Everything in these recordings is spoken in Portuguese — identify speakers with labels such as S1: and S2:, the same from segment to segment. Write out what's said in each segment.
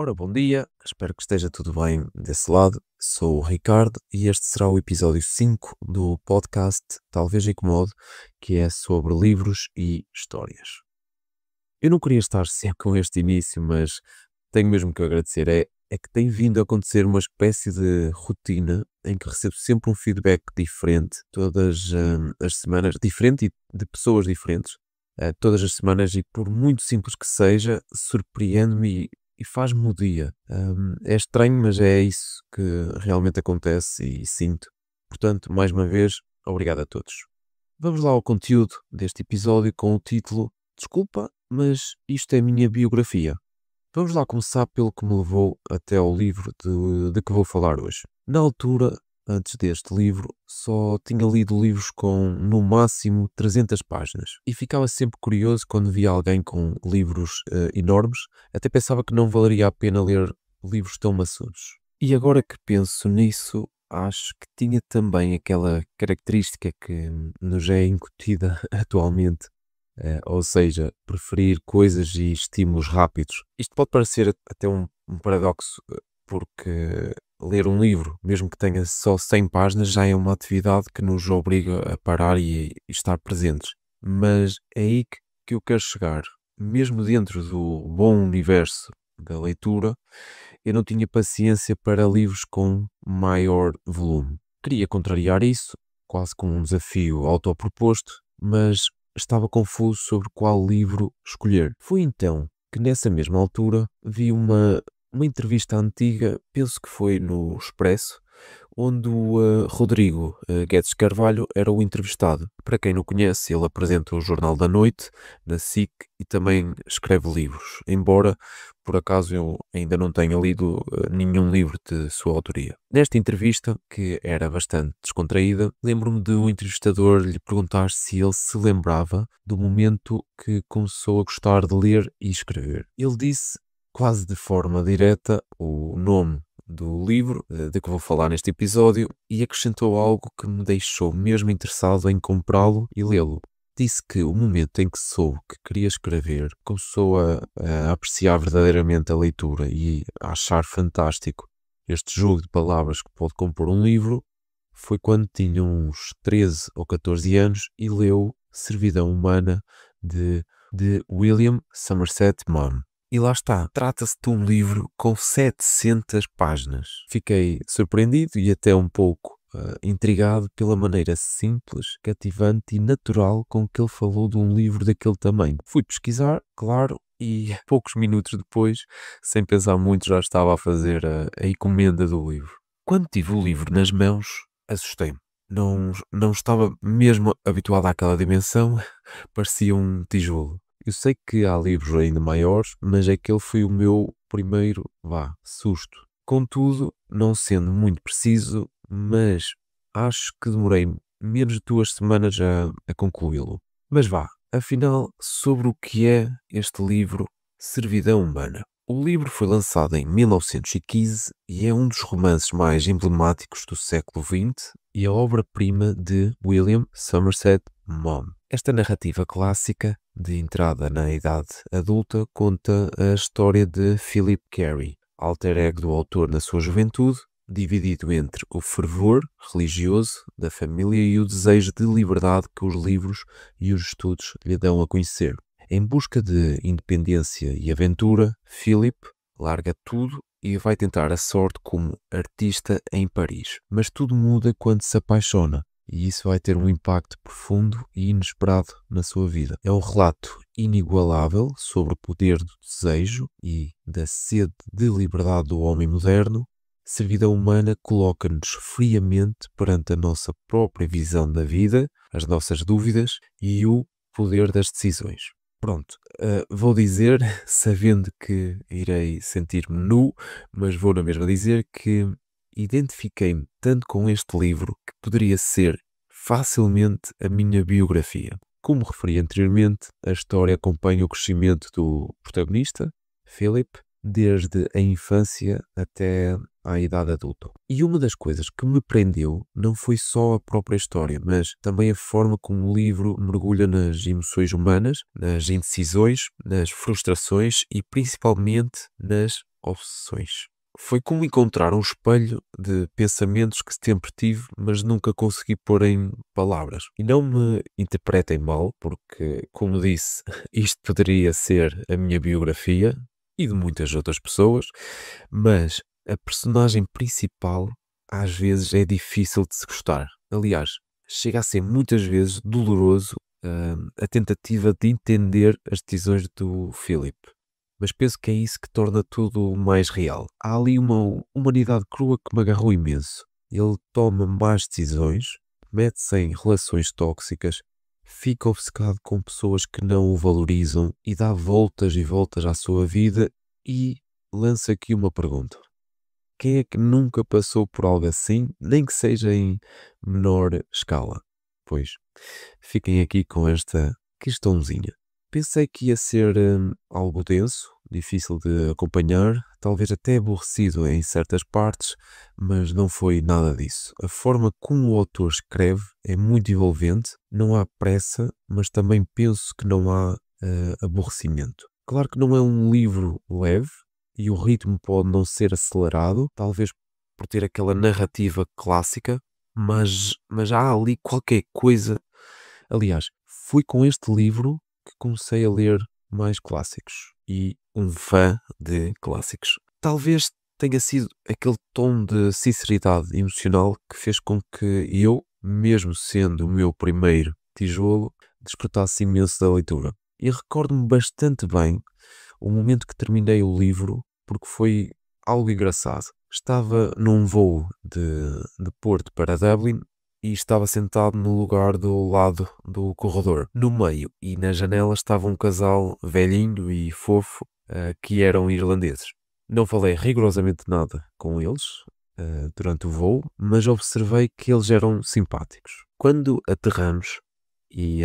S1: Ora, bom dia, espero que esteja tudo bem desse lado. Sou o Ricardo e este será o episódio 5 do podcast Talvez Incomode, que é sobre livros e histórias. Eu não queria estar sempre com este início, mas tenho mesmo que agradecer. É que tem vindo a acontecer uma espécie de rotina em que recebo sempre um feedback diferente, todas as semanas, diferente e de pessoas diferentes, todas as semanas, e por muito simples que seja, surpreende-me e faz-me o dia. É estranho, mas é isso que realmente acontece e sinto. Portanto, mais uma vez, obrigado a todos. Vamos lá ao conteúdo deste episódio com o título Desculpa, mas isto é a minha biografia. Vamos lá começar pelo que me levou até ao livro de que vou falar hoje. Na altura, antes deste livro, só tinha lido livros com, no máximo, 300 páginas. E ficava sempre curioso quando via alguém com livros enormes, até pensava que não valeria a pena ler livros tão maçudos. E agora que penso nisso, acho que tinha também aquela característica que nos é incutida atualmente, ou seja, preferir coisas e estímulos rápidos. Isto pode parecer até um paradoxo, porque ler um livro, mesmo que tenha só 100 páginas, já é uma atividade que nos obriga a parar e estar presentes. Mas é aí que eu quero chegar. Mesmo dentro do bom universo da leitura, eu não tinha paciência para livros com maior volume. Queria contrariar isso, quase com um desafio autoproposto, mas estava confuso sobre qual livro escolher. Foi então que, nessa mesma altura, vi uma entrevista antiga, penso que foi no Expresso, onde o Rodrigo Guedes Carvalho era o entrevistado. Para quem não conhece, ele apresenta o Jornal da Noite na SIC e também escreve livros, embora por acaso eu ainda não tenha lido nenhum livro de sua autoria. Nesta entrevista, que era bastante descontraída, lembro-me do entrevistador lhe perguntar se ele se lembrava do momento que começou a gostar de ler e escrever. Ele disse, quase de forma direta, o nome do livro de que vou falar neste episódio e acrescentou algo que me deixou mesmo interessado em comprá-lo e lê-lo. Disse que o momento em que soube que queria escrever, começou a apreciar verdadeiramente a leitura e a achar fantástico este jogo de palavras que pode compor um livro, foi quando tinha uns 13 ou 14 anos e leu Servidão Humana de William Somerset Maugham. E lá está, trata-se de um livro com 700 páginas. Fiquei surpreendido e até um pouco intrigado pela maneira simples, cativante e natural com que ele falou de um livro daquele tamanho. Fui pesquisar, claro, e poucos minutos depois, sem pensar muito, já estava a fazer a encomenda do livro. Quando tive o livro nas mãos, assustei-me. Não estava mesmo habituado àquela dimensão, parecia um tijolo. Eu sei que há livros ainda maiores, mas aquele foi o meu primeiro, susto. Contudo, não sendo muito preciso, mas acho que demorei menos de 2 semanas a concluí-lo. Mas afinal, sobre o que é este livro Servidão Humana? O livro foi lançado em 1915 e é um dos romances mais emblemáticos do século XX e a obra-prima de William Somerset Maugham. Esta narrativa clássica, de entrada na idade adulta, conta a história de Philip Carey, alter ego do autor na sua juventude, dividido entre o fervor religioso da família e o desejo de liberdade que os livros e os estudos lhe dão a conhecer. Em busca de independência e aventura, Philip larga tudo e vai tentar a sorte como artista em Paris. Mas tudo muda quando se apaixona, e isso vai ter um impacto profundo e inesperado na sua vida. É um relato inigualável sobre o poder do desejo e da sede de liberdade do homem moderno. Servidão Humana coloca-nos friamente perante a nossa própria visão da vida, as nossas dúvidas e o poder das decisões. Pronto, vou dizer, sabendo que irei sentir-me nu, mas vou na mesma dizer que identifiquei-me tanto com este livro que poderia ser facilmente a minha biografia. Como referi anteriormente, a história acompanha o crescimento do protagonista, Philip, desde a infância até à idade adulta. E uma das coisas que me prendeu não foi só a própria história, mas também a forma como o livro mergulha nas emoções humanas, nas indecisões, nas frustrações e principalmente nas obsessões. Foi como encontrar um espelho de pensamentos que sempre tive, mas nunca consegui pôr em palavras. E não me interpretem mal, porque, como disse, isto poderia ser a minha biografia e de muitas outras pessoas, mas a personagem principal às vezes é difícil de se gostar. Aliás, chega a ser muitas vezes doloroso, a tentativa de entender as decisões do Philip. Mas penso que é isso que torna tudo mais real. Há ali uma humanidade crua que me agarrou imenso. Ele toma más decisões, mete-se em relações tóxicas, fica obcecado com pessoas que não o valorizam e dá voltas e voltas à sua vida e lança aqui uma pergunta. Quem é que nunca passou por algo assim, nem que seja em menor escala? Pois, fiquem aqui com esta questãozinha. Pensei que ia ser algo denso, difícil de acompanhar, talvez até aborrecido em certas partes, mas não foi nada disso. A forma como o autor escreve é muito envolvente, não há pressa, mas também penso que não há aborrecimento. Claro que não é um livro leve e o ritmo pode não ser acelerado, talvez por ter aquela narrativa clássica, mas há ali qualquer coisa. Aliás, fui com este livro que comecei a ler mais clássicos e um fã de clássicos. Talvez tenha sido aquele tom de sinceridade emocional que fez com que eu, mesmo sendo o meu primeiro tijolo, desfrutasse imenso da leitura. E recordo-me bastante bem o momento que terminei o livro, porque foi algo engraçado. Estava num voo de Porto para Dublin e estava sentado no lugar do lado do corredor. No meio e na janela estava um casal velhinho e fofo, que eram irlandeses. Não falei rigorosamente nada com eles durante o voo, mas observei que eles eram simpáticos. Quando aterramos e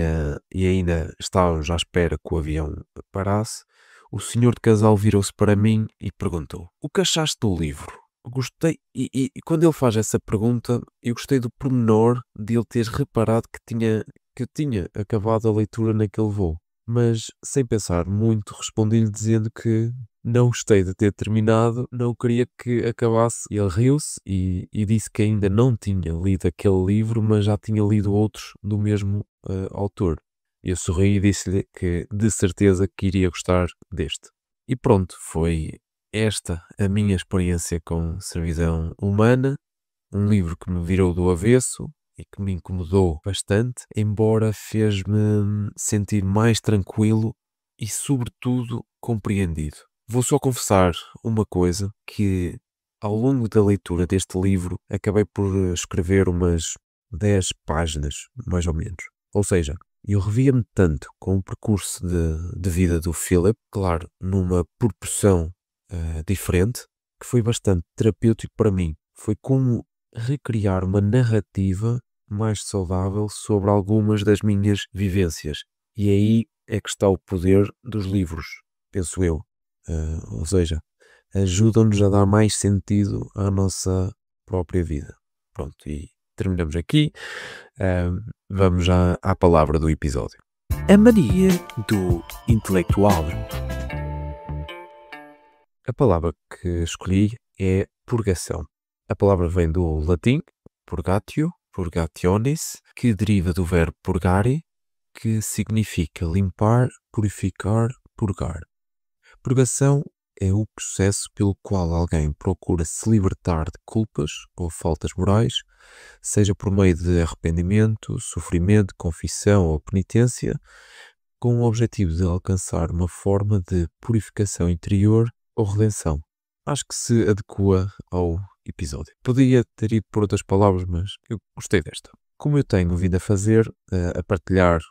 S1: ainda estávamos à espera que o avião parasse, o senhor de casal virou-se para mim e perguntou: "O que achaste do livro?" Gostei, e quando ele faz essa pergunta, eu gostei do pormenor de ele ter reparado que eu tinha acabado a leitura naquele voo. Mas, sem pensar muito, respondi-lhe dizendo que não gostei de ter terminado, não queria que acabasse. Ele riu-se e disse que ainda não tinha lido aquele livro, mas já tinha lido outros do mesmo autor. Eu sorri e disse-lhe que de certeza que iria gostar deste. E pronto, foi esta a minha experiência com Servidão Humana, um livro que me virou do avesso e que me incomodou bastante, embora fez-me sentir mais tranquilo e, sobretudo, compreendido. Vou só confessar uma coisa, que ao longo da leitura deste livro acabei por escrever umas 10 páginas, mais ou menos. Ou seja, eu revia-me tanto com o percurso de vida do Philip, claro, numa proporção diferente, que foi bastante terapêutico para mim. Foi como recriar uma narrativa mais saudável sobre algumas das minhas vivências. E aí é que está o poder dos livros, penso eu. Ou seja, ajudam-nos a dar mais sentido à nossa própria vida. Pronto, e terminamos aqui. Vamos já à palavra do episódio.
S2: A mania do intelectual.
S1: A palavra que escolhi é purgação. A palavra vem do latim purgatio, purgationis, que deriva do verbo purgare, que significa limpar, purificar, purgar. Purgação é o processo pelo qual alguém procura se libertar de culpas ou faltas morais, seja por meio de arrependimento, sofrimento, confissão ou penitência, com o objetivo de alcançar uma forma de purificação interior ou redenção. Acho que se adequa ao episódio. Podia ter ido por outras palavras, mas eu gostei desta. Como eu tenho vindo a fazer, a partilhar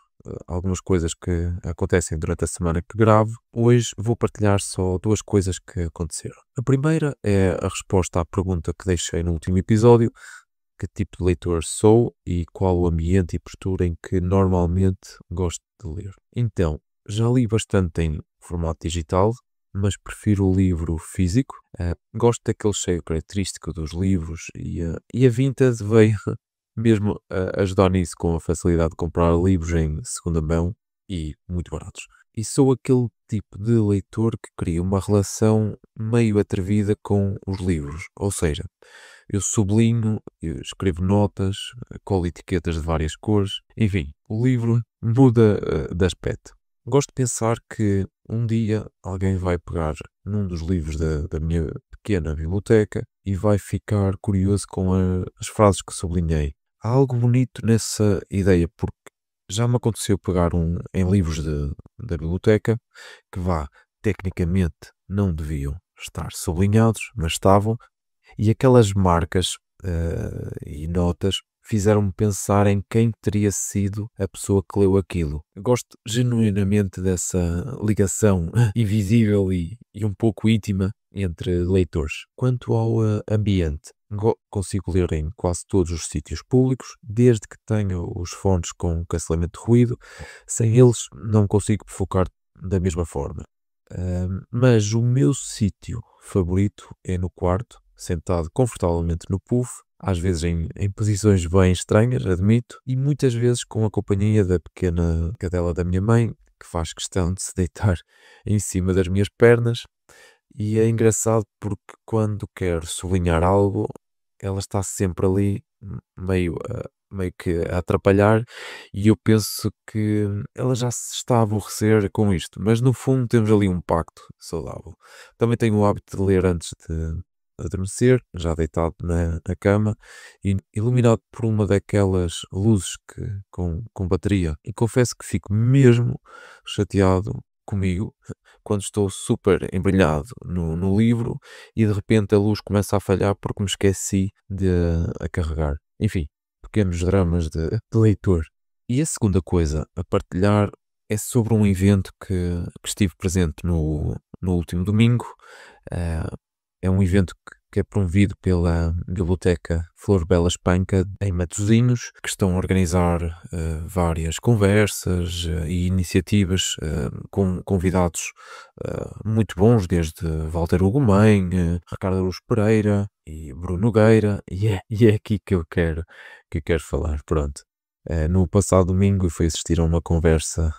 S1: algumas coisas que acontecem durante a semana que gravo, hoje vou partilhar só duas coisas que aconteceram. A primeira é a resposta à pergunta que deixei no último episódio: que tipo de leitor sou e qual o ambiente e postura em que normalmente gosto de ler. Então, já li bastante em formato digital, mas prefiro o livro físico. Gosto daquele cheio característico dos livros e a Vinted veio mesmo ajudar nisso, com a facilidade de comprar livros em segunda mão e muito baratos. E sou aquele tipo de leitor que cria uma relação meio atrevida com os livros. Ou seja, eu sublinho, eu escrevo notas, colo etiquetas de várias cores. Enfim, o livro muda de aspecto. Gosto de pensar que um dia alguém vai pegar num dos livros da minha pequena biblioteca e vai ficar curioso com as frases que sublinhei. Há algo bonito nessa ideia, porque já me aconteceu pegar em livros da biblioteca que tecnicamente não deviam estar sublinhados, mas estavam, e aquelas marcas e notas fizeram-me pensar em quem teria sido a pessoa que leu aquilo. Eu gosto genuinamente dessa ligação invisível e um pouco íntima entre leitores. Quanto ao ambiente, consigo ler em quase todos os sítios públicos, desde que tenho os fones com cancelamento de ruído. Sem eles, não consigo focar da mesma forma. Mas o meu sítio favorito é no quarto, sentado confortavelmente no puff, às vezes em posições bem estranhas, admito, e muitas vezes com a companhia da pequena cadela da minha mãe, que faz questão de se deitar em cima das minhas pernas. E é engraçado porque quando quero sublinhar algo, ela está sempre ali, meio que a atrapalhar, e eu penso que ela já se está a aborrecer com isto, mas no fundo temos ali um pacto saudável. Também tenho o hábito de ler antes de adormecer, já deitado na cama, e iluminado por uma daquelas luzes com bateria. E confesso que fico mesmo chateado comigo quando estou super embrenhado no livro e de repente a luz começa a falhar porque me esqueci de a carregar. Enfim, pequenos dramas de leitor. E a segunda coisa a partilhar é sobre um evento que estive presente no último domingo. Eh, É um evento que é promovido pela Biblioteca Flor Bela Espanca em Matosinhos, que estão a organizar várias conversas e iniciativas com convidados muito bons, desde Walter Ugumem, Ricardo Aruz Pereira e Bruno Nogueira, e é aqui que eu quero falar. Pronto. No passado domingo eu fui assistir a uma conversa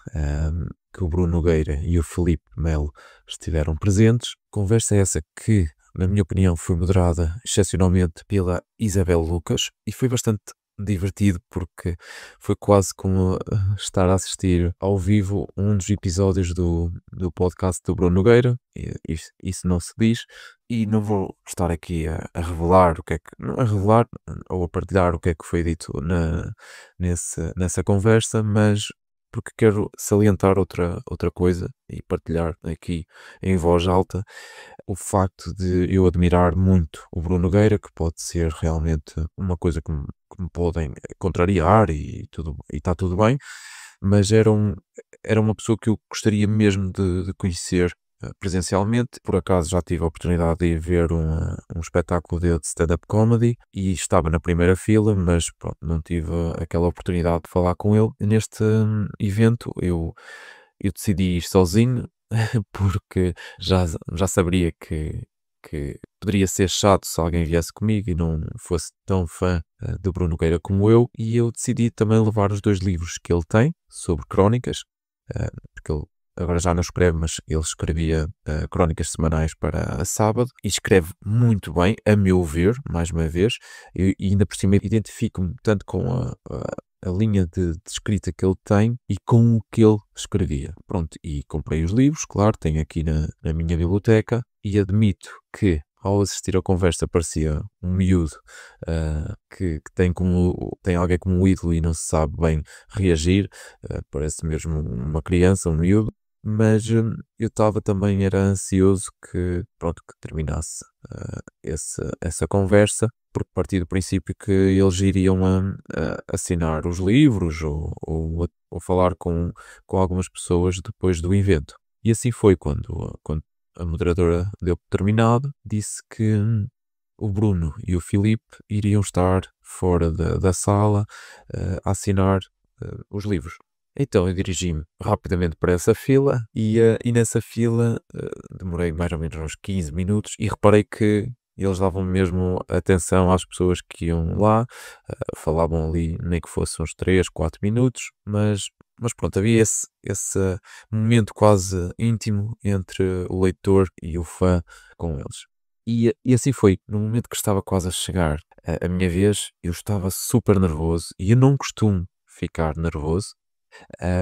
S1: que o Bruno Nogueira e o Filipe Melo estiveram presentes. Conversa essa que, na minha opinião, foi moderada excepcionalmente pela Isabel Lucas e foi bastante divertido porque foi quase como estar a assistir ao vivo um dos episódios do podcast do Bruno Nogueira. Isso não se diz, e não vou estar aqui a revelar o que é que, não a revelar ou a partilhar o que é que foi dito nessa conversa, mas porque quero salientar outra coisa e partilhar aqui em voz alta o facto de eu admirar muito o Bruno Nogueira, que pode ser realmente uma coisa que me podem contrariar e está tudo bem, mas era uma pessoa que eu gostaria mesmo de conhecer presencialmente. Por acaso já tive a oportunidade de ir ver um espetáculo de stand-up comedy e estava na primeira fila, mas pronto, não tive aquela oportunidade de falar com ele. Neste evento eu decidi ir sozinho, porque já saberia que poderia ser chato se alguém viesse comigo e não fosse tão fã do Bruno Nogueira como eu, e eu decidi também levar os 2 livros que ele tem sobre crónicas, porque ele agora já não escreve, mas ele escrevia crónicas semanais para a Sábado e escreve muito bem, a meu ver, mais uma vez, e ainda por cima identifico-me tanto com a linha de escrita que ele tem e com o que ele escrevia. Pronto, e comprei os livros, claro, tenho aqui na minha biblioteca, e admito que ao assistir à conversa parecia um miúdo que tem alguém como ídolo e não se sabe bem reagir, parece mesmo uma criança, um miúdo, mas eu estava também, era ansioso que terminasse essa conversa, porque parti do princípio que eles iriam assinar os livros ou falar com algumas pessoas depois do evento. E assim foi quando a moderadora deu por terminado, disse que o Bruno e o Filipe iriam estar fora da sala a assinar os livros. Então eu dirigi-me rapidamente para essa fila e nessa fila demorei mais ou menos uns 15 minutos e reparei que eles davam mesmo atenção às pessoas que iam lá, falavam ali, nem que fossem uns 3, 4 minutos, mas pronto, havia esse momento quase íntimo entre o leitor e o fã com eles. E assim foi, no momento que estava quase a chegar a minha vez, eu estava super nervoso e eu não costumo ficar nervoso,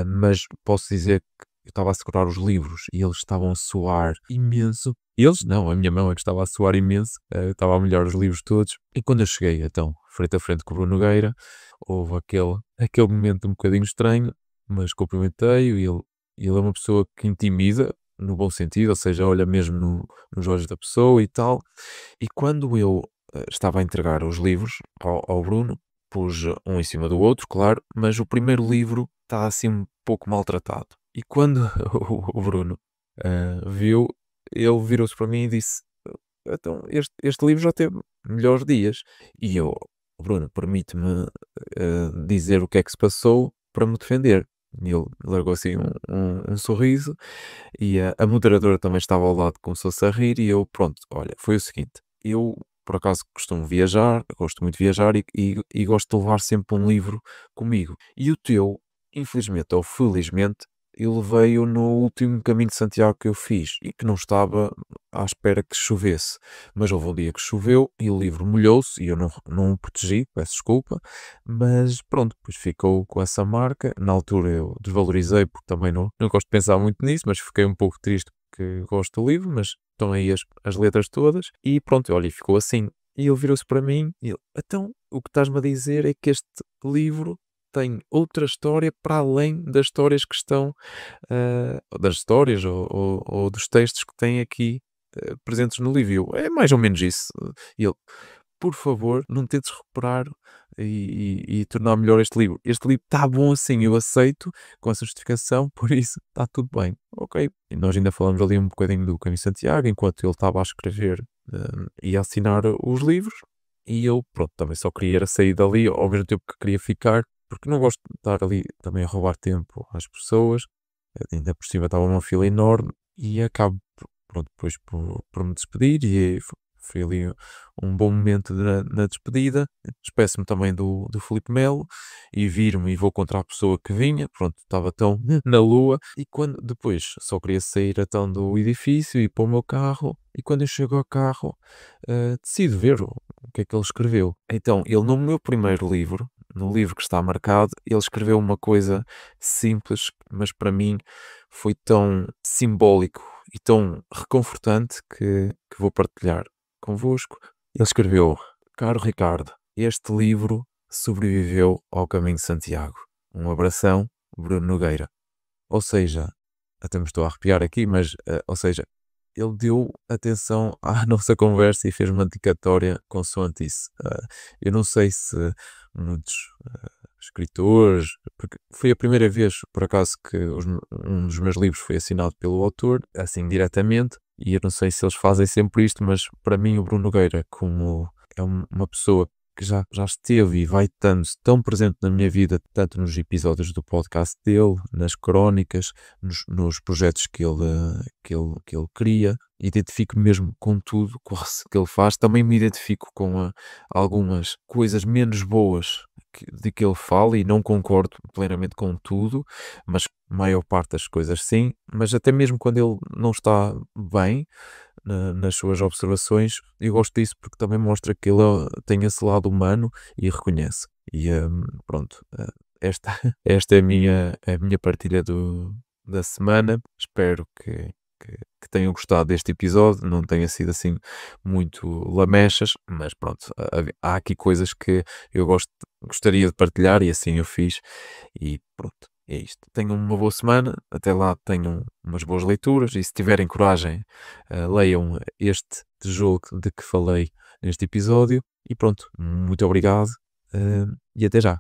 S1: mas posso dizer que eu estava a segurar os livros e eles estavam a suar imenso. Eles não, a minha mão é que estava a suar imenso, eu estava a molhar os livros todos. E quando eu cheguei, então, frente a frente com o Bruno Nogueira, houve aquele momento um bocadinho estranho, mas cumprimentei-o e ele é uma pessoa que intimida, no bom sentido, ou seja, olha mesmo nos olhos da pessoa e tal. E quando eu estava a entregar os livros ao Bruno, pus um em cima do outro, claro, mas o primeiro livro está assim um pouco maltratado. E quando o Bruno viu, ele virou-se para mim e disse: Então, este livro já teve melhores dias. E eu, Bruno, permite-me dizer o que é que se passou para me defender. E ele largou assim um sorriso e a moderadora também estava ao lado, começou-se a rir. E eu, pronto, olha, foi o seguinte: eu por acaso costumo viajar, gosto muito de viajar e gosto de levar sempre um livro comigo. E o teu, infelizmente ou felizmente, eu levei-o no último caminho de Santiago que eu fiz e que não estava à espera que chovesse. Mas houve um dia que choveu e o livro molhou-se e eu não o protegi, peço desculpa, mas pronto, depois ficou com essa marca. Na altura eu desvalorizei porque também não gosto de pensar muito nisso, mas fiquei um pouco triste porque gosto do livro, mas estão aí as letras todas e pronto, olha, e ficou assim. E ele virou-se para mim e ele, então, o que estás-me a dizer é que este livro tem outra história para além das histórias que estão, das histórias ou dos textos que tem aqui presentes no livro. E eu, é mais ou menos isso. E ele, por favor, não tentes recuperar e tornar melhor este livro. Este livro está bom assim, eu aceito com essa justificação, por isso está tudo bem. Ok. E nós ainda falamos ali um bocadinho do Caminho de Santiago, enquanto ele estava a escrever e a assinar os livros. E eu, pronto, também só queria era sair dali ao mesmo tempo que queria ficar, porque não gosto de estar ali também a roubar tempo às pessoas. Ainda por cima estava uma fila enorme e acabo, pronto, depois por me despedir e foi ali um bom momento na despedida. Despeço-me também do Filipe Melo e vir-me e vou contra a pessoa que vinha. Pronto, estava tão na lua. E quando depois só queria sair então do edifício e para o meu carro. E quando eu chego ao carro, decido ver o que é que ele escreveu. Então, ele no meu primeiro livro, no livro que está marcado, ele escreveu uma coisa simples, mas para mim foi tão simbólico e tão reconfortante que vou partilhar convosco. Ele escreveu: Caro Ricardo, este livro sobreviveu ao Caminho de Santiago. Um abração, Bruno Nogueira. Ou seja, até me estou a arrepiar aqui, mas, ou seja, ele deu atenção à nossa conversa e fez uma dedicatória consoante isso. Eu não sei se muitos escritores, porque foi a primeira vez, por acaso, que um dos meus livros foi assinado pelo autor, assim diretamente, e eu não sei se eles fazem sempre isto, mas para mim o Bruno Nogueira, como é uma pessoa que já esteve e vai estando tão presente na minha vida, tanto nos episódios do podcast dele, nas crónicas, nos projetos que ele cria, identifico mesmo com tudo que ele faz. Também me identifico com algumas coisas menos boas de que ele fala e não concordo plenamente com tudo, mas a maior parte das coisas sim, mas até mesmo quando ele não está bem nas suas observações, eu gosto disso porque também mostra que ele tem esse lado humano e reconhece. E pronto, esta, esta é a minha partilha da semana. Espero que tenham gostado deste episódio. Não tenha sido assim muito lamechas, mas pronto, há aqui coisas que eu gostaria de partilhar e assim eu fiz. E pronto, é isto. Tenham uma boa semana. Até lá tenham umas boas leituras e se tiverem coragem, leiam este tijolo de que falei neste episódio. E pronto, muito obrigado e até já.